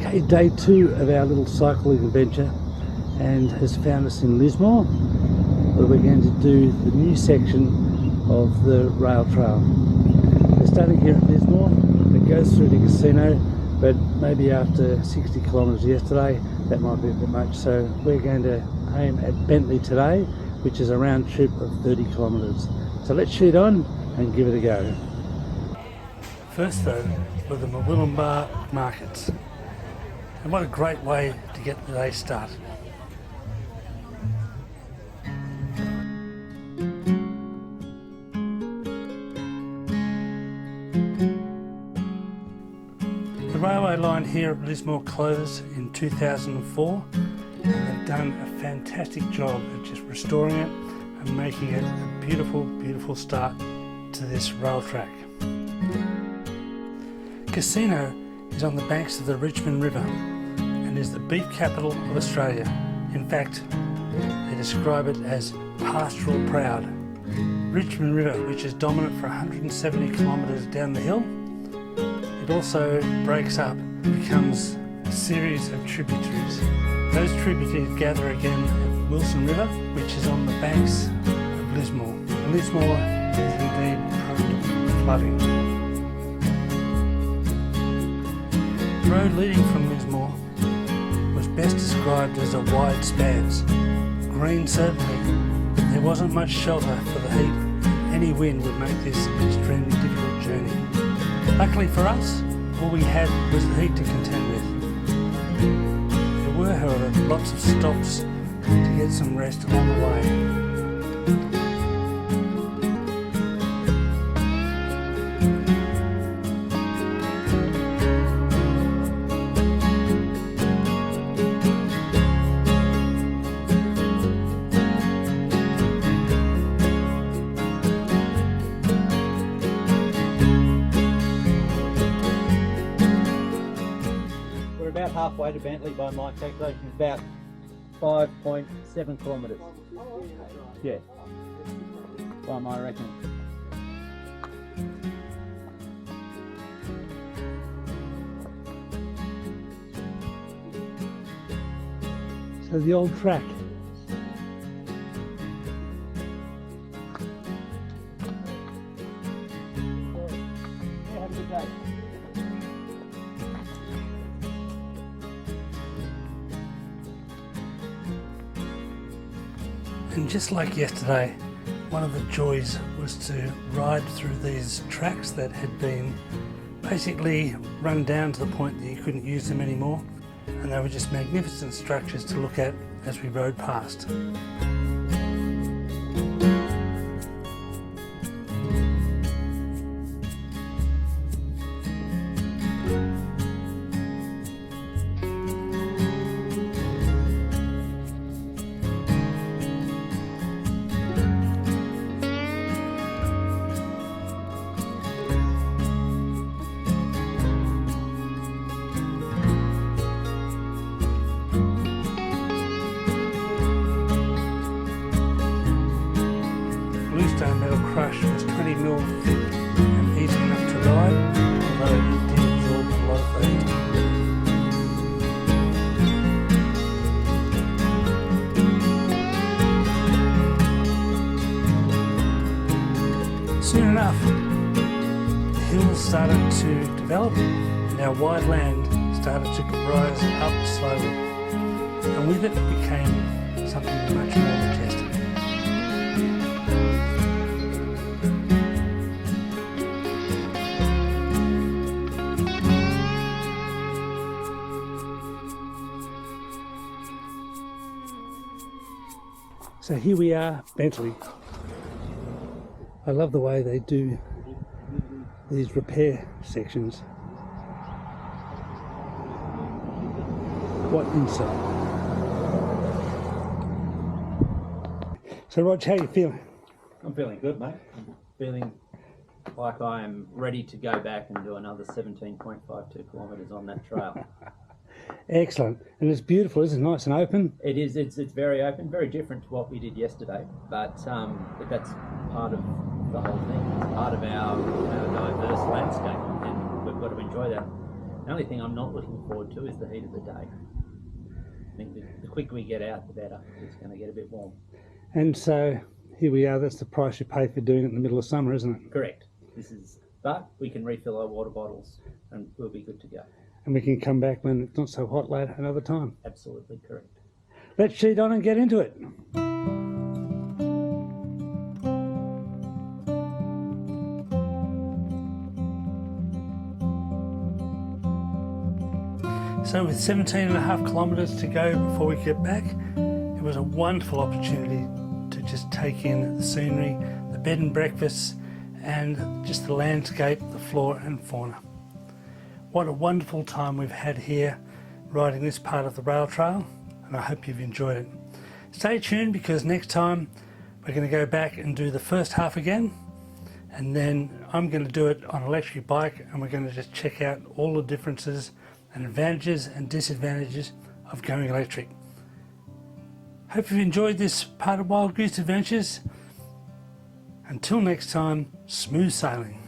Okay, day 2 of our little cycling adventure, and has found us in Lismore, where we're going to do the new section of the rail trail. We're starting here at Lismore. It goes through the casino, but maybe after 60 kilometres yesterday that might be a bit much, so we're going to aim at Bentley today, which is a round trip of 30 kilometres. So let's shoot on and give it a go. First though, were the Murwillumbah markets. And what a great way to get the day started. The railway line here at Lismore closed in 2004, and they've done a fantastic job at just restoring it and making it a beautiful, beautiful start to this rail track. Casino is on the banks of the Richmond River and is the beef capital of Australia. In fact, they describe it as pastoral proud. Richmond River, which is dominant for 170 kilometres down the hill, it also breaks up and becomes a series of tributaries. Those tributaries gather again at Wilson River, which is on the banks of Lismore. Lismore is indeed prone to flooding. The road leading from Lismore was best described as a wide spans. Green certainly, but there wasn't much shelter for the heat. Any wind would make this an extremely difficult journey. Luckily for us, all we had was the heat to contend with. There were, however, lots of stops to get some rest along the way. About halfway to Bentley by my calculation, about 5.7 kilometres. Yeah, by my reckoning. So the old track. Yeah, have a good day. And just like yesterday, one of the joys was to ride through these tracks that had been basically run down to the point that you couldn't use them anymore, and they were just magnificent structures to look at as we rode past. Metal crush was 20 mil thick and easy enough to ride, although it did absorb a lot of the heat. Soon enough, the hills started to develop and our wide land started to rise up slowly, and with it became something much more majestic. So here we are, Bentley. I love the way they do these repair sections. What insight. So Rog, how are you feeling? I'm feeling good, mate. I'm feeling like I am ready to go back and do another 17.52 kilometres on that trail. Excellent. And it's beautiful, isn't it? Nice and open. It is. It's very open, very different to what we did yesterday. But that's part of the whole thing. It's part of our diverse landscape, and we've got to enjoy that. The only thing I'm not looking forward to is the heat of the day. I think the quicker we get out, the better. It's going to get a bit warm. And so here we are, that's the price you pay for doing it in the middle of summer, isn't it? Correct. But we can refill our water bottles and we'll be good to go. And we can come back when it's not so hot later another time. Absolutely correct. Let's sheet on and get into it. So with 17.5 kilometres to go before we get back, it was a wonderful opportunity to just take in the scenery, the bed and breakfasts, and just the landscape, the flora and fauna. What a wonderful time we've had here riding this part of the rail trail, and I hope you've enjoyed it. Stay tuned, because next time we're going to go back and do the first half again, and then I'm going to do it on an electric bike, and we're going to just check out all the differences and advantages and disadvantages of going electric. Hope you've enjoyed this part of Wild Goose Adventures. Until next time, smooth sailing.